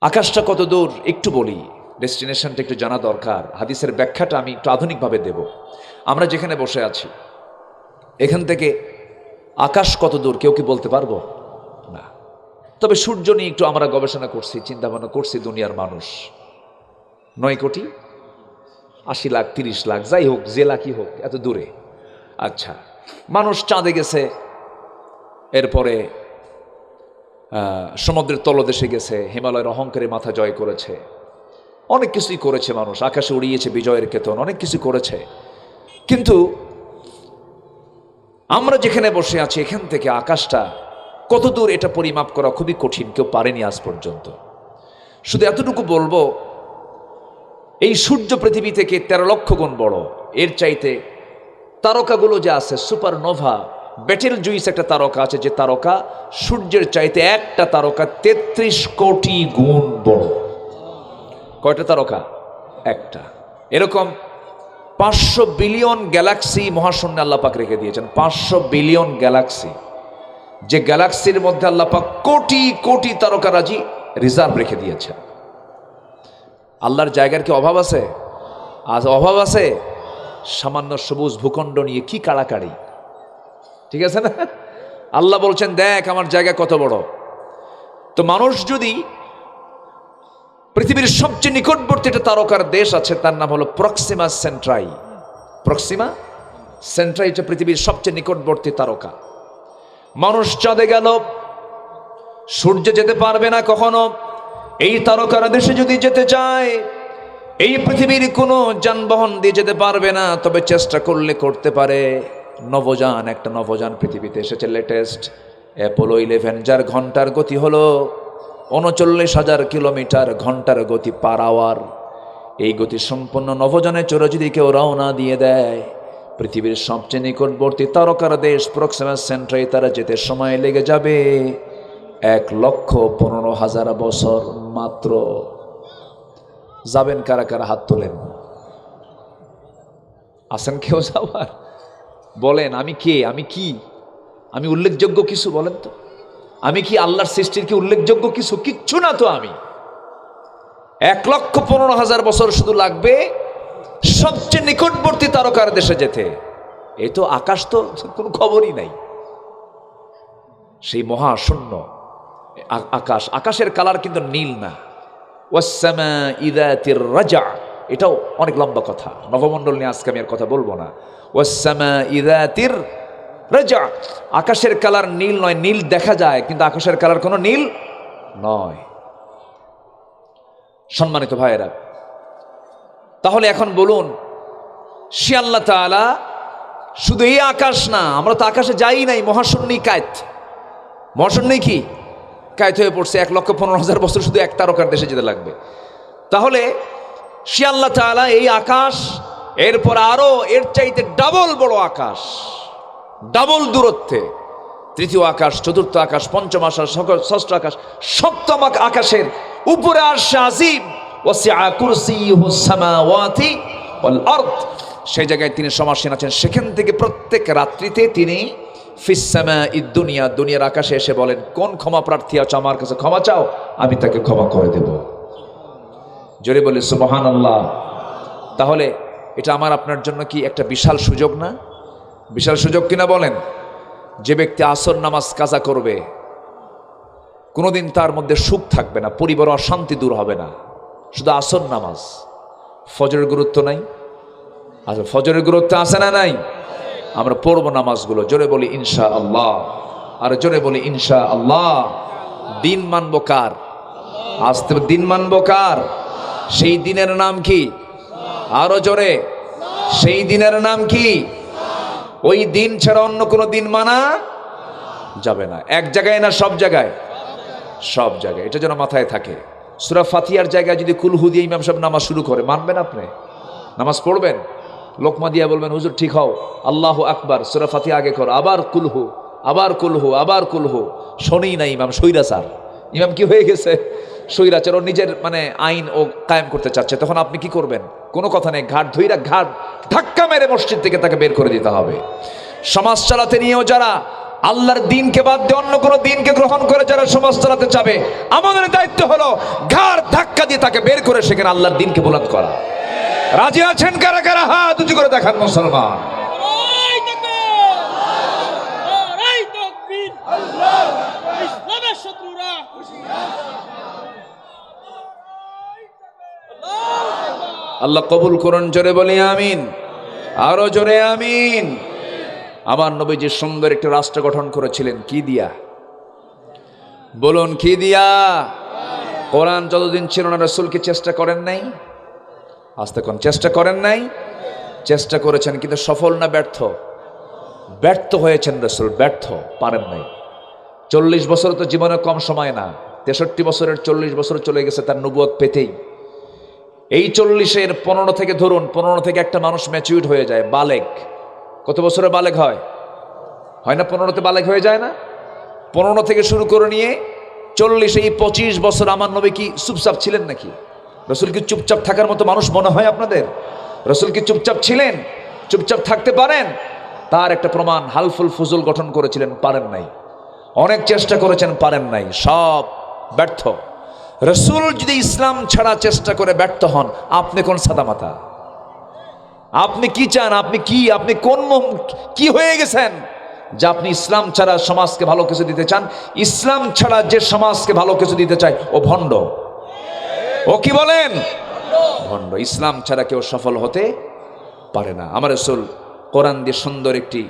আকাশটা কত দূর একটু বলি, ডেস্টিনেশনটা একটু জানা দরকার। হাদিসের ব্যাখ্যাটা আমি একটু আধুনিকভাবে দেব। আমরা যেখানে বসে আছি এখান থেকে আকাশ কত দূর কেউ কি বলতে পারবো না। তবে সূর্য নিয়ে একটু আমরা গবেষণা করছি, চিন্তা ভাবনা করছি। দুনিয়ার মানুষ 9 কোটি 80 লাখ 30 লাখ যাই হোক, যে লাখই হোক, এত দূরে। আচ্ছা, মানুষ চাঁদে গেছে, এরপরে সমুদ্রের তলদেশে গেছে, হিমালয়ের অহংকারে মাথা জয় করেছে, অনেক কিছুই করেছে মানুষ, আকাশে উড়িয়েছে বিজয়ের কেতন, অনেক কিছু করেছে। কিন্তু আমরা যেখানে বসে আছি এখান থেকে আকাশটা কত দূর এটা পরিমাপ করা খুবই কঠিন, কেউ পারেনি আজ পর্যন্ত। শুধু এতটুকু বলবো, এই সূর্য পৃথিবী থেকে 13 লক্ষ গুণ বড়। এর চাইতে তারকাগুলো যে আছে, সুপারনোভা, বেটেল জুইস একটা তারকা আছে, যে তারকা সূর্যের চাইতে একটা তারকা 33 কোটি গুণ বড়। কয়টা তারকা? একটা। এরকম 500 বিলিয়ন গ্যালাক্সি মহাশূন্যে আল্লাহ পাক রেখে দিয়েছেন। 500 বিলিয়ন গ্যালাক্সি, যে গ্যালাক্সির মধ্যে আল্লাহ পাক কোটি কোটি তারকারাজি রিজার্ভ রেখে দিয়েছেন। আল্লাহর জায়গার কি অভাব আছে? আজ অভাব আছে? সামান্য সবুজ ভূখণ্ড নিয়ে কি কাড়াকাড়ি, ঠিক আছে না? আল্লাহ বলছেন দেখ আমার জায়গা কত বড়। তো মানুষ যদি পৃথিবীর সবচেয়ে নিকটবর্তী একটা তারকার দেশ আছে, তার নাম হলো প্রক্সিমা সেন্ট্রাই। প্রক্সিমা সেন্ট্রাই এটা পৃথিবীর সবচেয়ে নিকটবর্তী তারকা। মানুষ চাঁদে গেল, সূর্যে যেতে পারবে না কখনো। এই তারকার দেশে যদি যেতে চায়, এই পৃথিবীর কোনো যানবাহন দিয়ে যেতে পারবে না, তবে চেষ্টা করলে করতে পারে। নভোযান, একটা নভোযান পৃথিবীতে এসেছে লেটেস্ট, অ্যাপোলো 11, যার ঘন্টার গতি হলো 39,000 কিলোমিটার, ঘন্টার গতি পার আওয়ার। এই গতি সম্পন্ন নভোযানে চড়ে যদি কেউ রওনা দিয়ে দেয়, পৃথিবীর সবচেয়ে নিকটবর্তী তারকার দেশ প্রক্সিমা সেন্ট্রাই তারা যেতে সময় লেগে যাবে 1,15,000 বছর মাত্র। যাবেন কারা কারা? হাত তোলেন। আসেন কেউ যাবার? বলেন আমি কে, আমি কি, আমি উল্লেখযোগ্য কিছু? বলেন তো, আমি কি আল্লাহর সৃষ্টির কি উল্লেখযোগ্য কিছু? কিচ্ছু না তো। আমি 1,15,000 বছর শুধু লাগবে সবচেয়ে নিকটবর্তী তারকার দেশে যেতে। এই তো আকাশ, তো কোনো খবরই নাই। সেই মহাশূন্য আকাশের কালার কিন্তু নীল না। ওয়াসসামা'i যাতির রাজা, এটাও অনেক লম্বা কথা, নবমণ্ডল নিয়ে আজকে আমি আর কথা বলবো না। ওয়াসসামা'i যাতির রাজা, আকাশের কালার নীল নয়, নীল দেখা যায় কিন্তু আকাশের কালার কোনো নীল নয়। সম্মানিত ভাইয়েরা, তাহলে এখন বলুন, সে আল্লাহ তাআলা শুধু এই আকাশ না, আমরা তো আকাশে যাই নাই, মহাশূন্যই কায়েত। মহাশূন্যই কি কায়েত হয়ে পড়ছে। 1,15,000 বছর শুধু এক তারকার দেশে যেতে লাগবে। তাহলে সে আল্লাহ তাআলা এই আকাশ, এরপর আরো এর চাইতে ডাবল বড় আকাশ, ডাবল দূরত্বে, তৃতীয় আকাশ, চতুর্থ আকাশ, পঞ্চম আকাশ, ষষ্ঠ আকাশ, সপ্তম আকাশের উপরে আরশে আজিম, ওয়াসিআ কুরসিয়ুহুস সামাওয়াতি ওয়াল আরদ, সেই জায়গায় তিনি সমাসীন আছেন। সেখান থেকে প্রত্যেক রাত্রিতে তিনি ফিস সামাঈদ দুনিয়া, দুনিয়ার আকাশে এসে বলেন, কোন ক্ষমা প্রার্থী আছো আমার কাছে ক্ষমা চাও, আমি তাকে ক্ষমা করে দেব। জোরে বলে সুবহানাল্লাহ। তাহলে এটা আমার আপনার জন্য কি একটা বিশাল সুযোগ না? বিশাল সুযোগ কিনা বলেন? যে ব্যক্তি আসর নামাজ কাজা করবে, কোনোদিন তার মধ্যে সুখ থাকবে না, পরিবার অশান্তি দূর হবে না। শুধু আসর নামাজ, ফজরের গুরুত্ব নাই? আচ্ছা, ফজরের গুরুত্ব আছে না নাই? আমরা পড়বো নামাজগুলো, জোরে বলি ইনশাআল্লাহ। আর জোরে বলি ইনশাআল্লাহ। দিন মানবো কার? আস্তে দিন মানবো কার? সেই দিনের নাম কি? আরো জোরে, সেই দিনের নাম কি? ওই দিন ছাড়া অন্য কোনো দিন মানা যাবে না। এক জায়গায় না সব জায়গায়? সব জায়গায়। এটা যেন মাথায় থাকে। সূরা ফাতিহার জায়গায় যদি কুলহু দিয়ে ইমাম সাহেব নামাজ শুরু করে, মানবেন আপনি? নামাজ পড়বেন? লোকমা দিয়া বলবেন, হুজুর ঠিক হও, আল্লাহু আকবার, সূরা ফাতিহা আগে কর, আবার কুলহু, আবার কুলহু, আবার কুলহু। শোনেই না ইমাম, স্বৈরাচার। ইমাম কি হয়ে গেছে? স্বৈরাচার। ও নিজের আইন ও কায়েম করতে চাচ্ছে। তখন আপনি কি করবেন? কোনো কথা নেই, ঘাট ধাক্কা মেরে মসজিদ থেকে তাকে বের করে দিতে হবে। সমাজ চালাতে নিয়েও যারা আল্লাহর দিনকে বাদ দিয়ে অন্য কোনো দিনকে গ্রহণ করে যারা সমাজ চালাতে চাবে, আমাদের দায়িত্ব হলো ঘাড় ধাক্কা দিয়ে তাকে বের করে সেখানে আল্লাহর দিনকে বুলন্দ করা। রাজি আছেন কারা কারা? হাত উঁচু করে দেখান মুসলমান। আল্লাহ কবুল করুন, জোরে বলি আমিন, আরো জোরে আমিন। আমার নবীজি সুন্দর একটি রাষ্ট্র গঠন করেছিলেন, কি দিয়া বলুন, কি দিয়া? কোরআন যতদিন ছিল না রাসূলকে চেষ্টা করেন নাই? আস্তে কোন চেষ্টা করেন নাই? চেষ্টা করেছেন, কিন্তু সফল না ব্যর্থ? ব্যর্থ হয়েছেন রাসূল, ব্যর্থ, পারেন নাই। 40 বছর তো জীবনে কম সময় না, 63 বছরের 40 বছর চলে গেছে তার নবুয়ত পেতেই। এই 40-এর 15 থেকে ধরুন, 15 থেকে একটা মানুষ ম্যাচিউরড হয়ে যায়, বালেগ। কত বছরে বালেগ হয়? হয় না 15তে বালেগ হয়ে যায় না? 15 থেকে শুরু করে নিয়ে 40, এই 25 বছর আমার নবী কি চুপচাপ ছিলেন নাকি? রাসূল কি চুপচাপ থাকার মতো মানুষ মনে হয় আপনাদের? রাসূল কি চুপচাপ ছিলেন? চুপচাপ থাকতে পারেন? তার একটা প্রমাণ, হালফুল ফুজুল গঠন করেছিলেন, পারেন নাই। অনেক চেষ্টা করেছেন, পারেন নাই, সব ব্যর্থ। রাসূল যদি ইসলাম ছাড়া চেষ্টা করে ব্যর্থ হন, আপনি কোন সাদামাতা? আপনি কি চান? আপনি কোন কি হয়ে গেছেন যে আপনি ইসলাম ছাড়া সমাজকে ভালো কিছু দিতে চান? ইসলাম ছাড়া যে সমাজকে ভালো কিছু দিতে চায় ও ভণ্ড। ও কি বলেন? ভণ্ড। ইসলাম ছাড়া কেউ সফল হতে পারে না। আমার রাসূল কোরআন দিয়ে সুন্দর একটি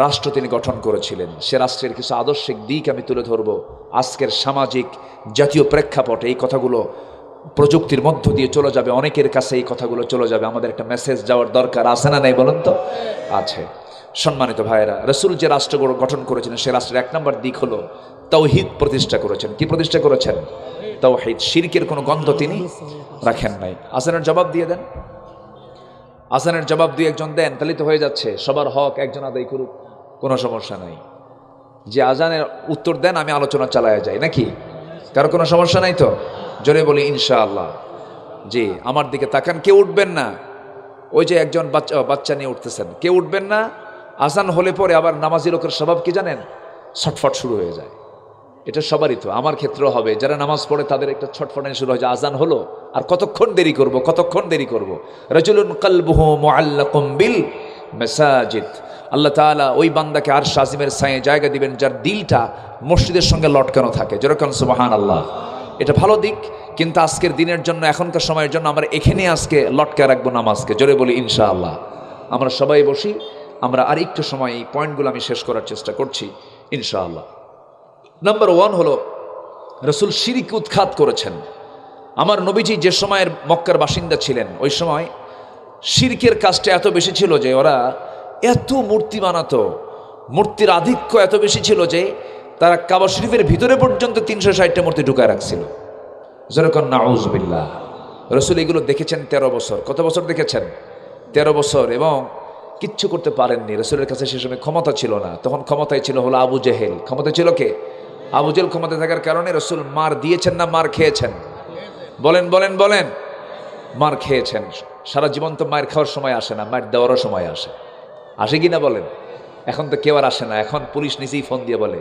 রাষ্ট্র তিনি গঠন করেছিলেন। সে রাষ্ট্রের কিছু আদর্শিক দিক আমি তুলে ধরবো। আজকের সামাজিক জাতীয় প্রেক্ষাপটে এই কথাগুলো প্রযুক্তির মধ্য দিয়ে চলে যাবে, অনেকের কাছে এই কথাগুলো চলে যাবে। আমাদের একটা মেসেজ যাওয়ার দরকার আছে না নাই বলুন তো? আছে। সম্মানিত ভাইয়েরা, রাসূল যে রাষ্ট্র গঠন করেছিলেন সে রাষ্ট্রের 1 নম্বর দিক হলো তাওহীদ প্রতিষ্ঠা করেছেন। কি প্রতিষ্ঠা করেছেন? তাওহীদ। শিরকের কোনো গন্ধ তিনি রাখেন নাই। আজানের জবাব দিয়ে দেন, আজানের জবাব দিয়ে একজন দেন, তাহলে তো হয়ে যাচ্ছে। সবার হক একজন আদায় করুক, কোনো সমস্যা নাই। যে আজানের উত্তর দেন আমি আলোচনা চালায়া যাই, নাকি? কারো কোনো সমস্যা নাই তো? জোরে বলি ইনশাআল্লাহ। জি, আমার দিকে তাকান, কেউ উঠবেন না। ওই যে একজন বাচ্চা নিয়ে উঠতেছেন, কেউ উঠবেন না। আজান হলে পরে আবার নামাজি লোকের স্বভাব কি জানেন? ছটফট শুরু হয়ে যায়। এটা সবারই তো, আমার ক্ষেত্রেও হবে। যারা নামাজ পড়ে তাদের একটা ছটফটানি শুরু হয় যে আজান হলো, আর কতক্ষণ দেরি করব, কতক্ষণ দেরি করব। রাজুলুন কালবুহু মুআল্লাকুম বিল মাসাজিদ। আল্লাহ তাআলা ওই বান্দাকে আরশ আজিমের ছায়ে জায়গা দিবেন যার দিলটা মসজিদের সঙ্গে লটকানো থাকে। যেরকম সুবহানাল্লাহ। এটা ভালো দিক, কিন্তু আজকের দিনের জন্য, এখনকার সময়ের জন্য আমরা এখানে আজকে লটকায় রাখবো নামাজকে। জোরে বলি ইনশাআল্লাহ। আমরা সবাই বসি, আমরা আর একটু সময় এই পয়েন্টগুলো আমি শেষ করার চেষ্টা করছি ইনশাআল্লাহ। নাম্বার 1 হলো রাসূল শিরক উৎখাত করেছেন। আমার নবীজি যে সময়ের মক্কার বাসিন্দা ছিলেন, ওই সময় শিরকের কাজটা এত বেশি ছিল যে ওরা এত মূর্তি বানাতো, মূর্তির আধিক্য এত বেশি ছিল যে তারা কাবা শরীফের ভিতরে পর্যন্ত 360টা মূর্তি ঢুকায় রাখছিল। যেরকম নাউজুবিল্লাহ। রাসূল এগুলো দেখেছেন 13 বছর। কত বছর দেখেছেন? 13 বছর। এবং কিচ্ছু করতে পারেননি। রাসূলের কাছে সে সময় ক্ষমতা ছিল না। তখন ক্ষমতায় ছিল হলো আবু জেহেল। ক্ষমতা ছিল কে? আবু জেহেল। ক্ষমতা থাকার কারণে রাসূল মার দিয়েছেন না মার খেয়েছেন? বলেন বলেন বলেন। মার খেয়েছেন। সারা জীবন তো মায়ের খাওয়ার সময় আসে না, মায়ের দেওয়ারও সময় আসে। আসে কি না বলেন? এখন তো কেউ আর আসে না। এখন পুলিশ নিজেই ফোন দিয়ে বলে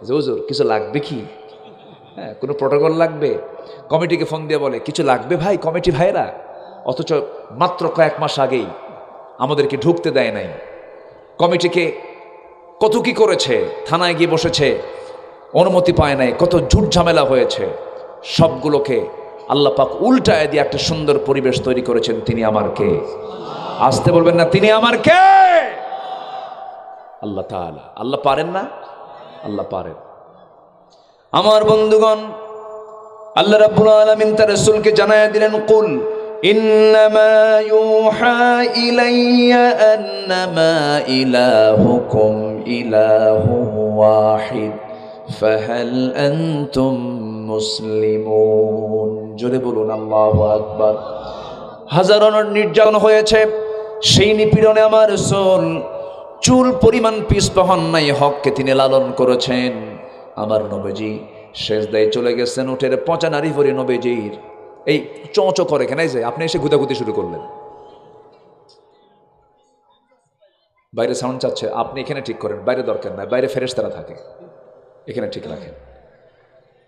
যে হুজুর কিছু লাগবে কি? হ্যাঁ, কোনো প্রটোকল লাগবে? কমিটিকে ফোন দিয়ে বলে কিছু লাগবে ভাই, কমিটি ভাইরা। অথচ মাত্র কয়েক মাস আগেই আমাদেরকে ঢুকতে দেয় নাই। কমিটিকে কত কি করেছে, থানায় গিয়ে বসেছে, অনুমতি পায় নাই, কত ঝুট ঝামেলা হয়েছে। সবগুলোকে আল্লাহ পাক উল্টায় দিয়ে একটা সুন্দর পরিবেশ তৈরি করেছেন। তিনি আমার কে? আসতে বলবেন না, তিনি আমার কে? আল্লাহ তাআলা। আল্লাহ পারেন না? আল্লাহ পারেন। আমার বন্ধুগণ, আল্লাহ রাব্বুল আলামিন তার রাসূলকে জানায়া দিলেন, কুল ইন্নামা ইউহা ইলাইয়া আন্নামা ইলাহুকুম ইলাহু ওয়াহিদ ফাহাল আনতুম মুসলিমুন। জোরে বলুন আল্লাহু আকবার। হাজারো নির্যাতন হয়েছে, সেই নিপীড়নে আমার রাসূল চুল পরিমাণ পিছপা হন নাই, হককে তিনি লালন করেছেন। আমার নবীজি সেজদায় চলে গেছেন, উঠের পচা নারী ভরে নবীজির এই চোঁচো করে কেন যে আপনি এসে গুদাগুদি শুরু করলেন। বাইরে সাউন্ড চাচ্ছে, আপনি এখানে ঠিক করেন, বাইরে দরকার নাই, বাইরে ফেরেশতারা থাকে, এখানে ঠিক রাখেন।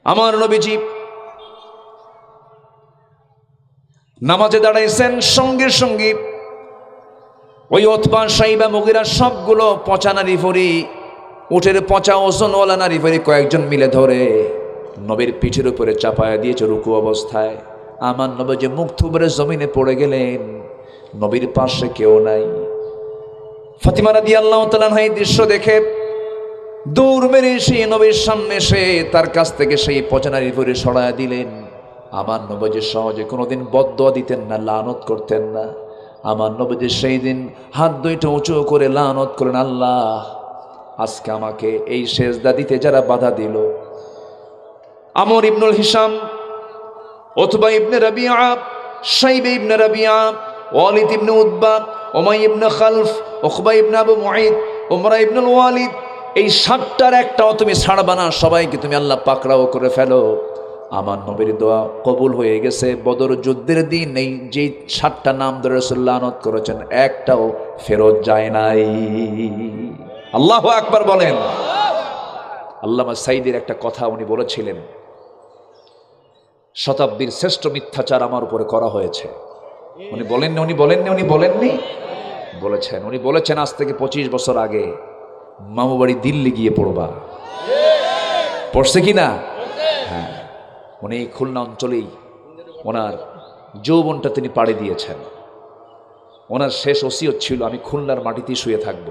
আমার নবীজি নামাজে দাঁড়াইছেন, সঙ্গে সঙ্গে ওই উতবা সাইবা মুগিরা সবগুলো পচা নারী ভরি, উটের পচা ওজনওয়ালা নারী ভরি কয়েকজন মিলে ধরে নবীর পিঠের উপরে চাপায়া দিয়েছে রুকু অবস্থায়। আমার নবী যে মুখ থুবড়ে জমিনে পড়ে গেলেন, নবীর পাশে কেউ নাই। ফাতিমা রাদিয়াল্লাহু তাআলা এই দৃশ্য দেখে দৌড় মেরে এসে নবীর সামনে এসে তার কাছ থেকে সেই পচা নারী ভরি সরায়া দিলেন। আমার নবী যে সহজে কোনোদিন বদদোয়া দিতেন না, লানত করতেন না। আমার নবীজি সেই দিন হাত দুইটা উঁচু করে লানত করেন, আল্লাহ আজকে আমাকে এই সেজদা দিতে যারা বাধা দিল, আমর ইবনুল হিসাম, উতবা ইবনে রাবিআ, শাইবা ইবনে রাবিআ, ওয়ালিদ ইবনে উতবা, উমাইয়া ইবনে খালফ, উকবা ইবনে আবু মুঈদ, উমরা ইবনুল ওয়ালিদ, এই ৭টার একটাও তুমি ছাড়বা না, সবাইকে তুমি আল্লাহ পাকড়াও করে ফেলো। আমার নবীর দোয়া কবুল হয়ে গেছে। বদর যুদ্ধের দিন এই যে ৭টা নাম ধরে রাসূলুল্লাহ লানত করেছেন, একটাও ফেরত যায় নাই। আল্লাহু আকবার বলেন। আল্লামা সাঈদীর একটা কথা উনি বলেছিলেন, শতাব্দীর শ্রেষ্ঠ মিথ্যাচার আমার উপরে করা হয়েছে। উনি বলেননি, বলেছেন। উনি বলেছেন আজ থেকে ২৫ বছর আগে মামু বাড়ি দিল্লি গিয়ে পড়বা। পড়ছে কি না? হ্যাঁ। উনি খুলনা অঞ্চলেই ওনার যৌবনটা তিনি পাড়ি দিয়েছেন। ওনার শেষ ওসিয়ত ছিল, আমি খুলনার মাটিতেই শুয়ে থাকব।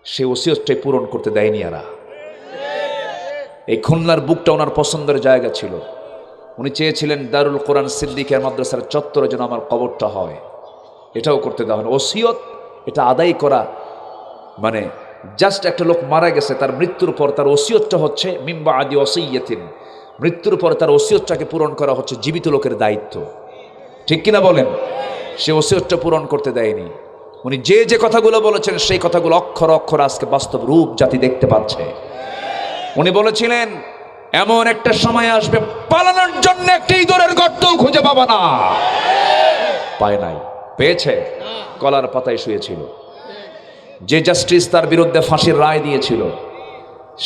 সেই ওসিয়তটাই পূরণ করতে দেয়নি এরা। এই খুলনার বুকটা ওনার পছন্দের জায়গা ছিল। উনি চেয়েছিলেন দারুল কোরআন সিদ্দিকের মাদ্রাসার চত্বরে যেন আমার কবরটা হয়, এটাও করতে দেওয়া হয়। ওসিয়ত এটা আদায় করা মানে জাস্ট একটা লোক মারা গেছে, তার মৃত্যুর পর তার ওসিয়তটা হচ্ছে মিম্বা আদি ওসিয়্যাতিন, মৃত্যুর পর তার ওসিয়তটাকে পূরণ করা হচ্ছে জীবিত লোকের দায়িত্ব। ঠিক কিনা বলেন? সে ওসিয়তটা পূরণ করতে দেয়নি। উনি যে যে কথাগুলো বলেছেন সেই কথাগুলো অক্ষর অক্ষর আজকে বাস্তব রূপ জাতি দেখতে পাচ্ছে। উনি বলেছিলেন এমন একটা সময় আসবে পালানোর জন্য একটা ইঁদুরের গর্তও খুঁজে পাবা না। পায় নাই, পেয়েছে? কলার পাতায় শুয়েছিল। যে জাস্টিস তার বিরুদ্ধে ফাঁসির রায় দিয়েছিল,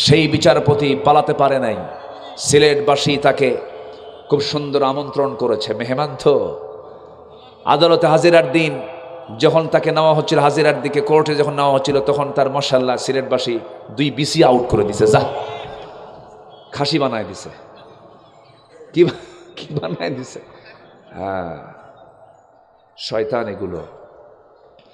সেই বিচারপতি পালাতে পারে নাই। সিলেটবাসী তাকে খুব সুন্দর আমন্ত্রণ করেছে, মেহমান তো। আদালতে হাজিরার দিন যখন তাকে নেওয়া হচ্ছিল, হাজিরার দিকে কোর্টে যখন নেওয়া হচ্ছিল, তখন তার মাশাআল্লাহ সিলেটবাসী 2 বিসি আউট করে দিছে, যা খাসি বানায় দিছে। কি বানায় দিছে? হ্যাঁ, শয়তান এগুলো।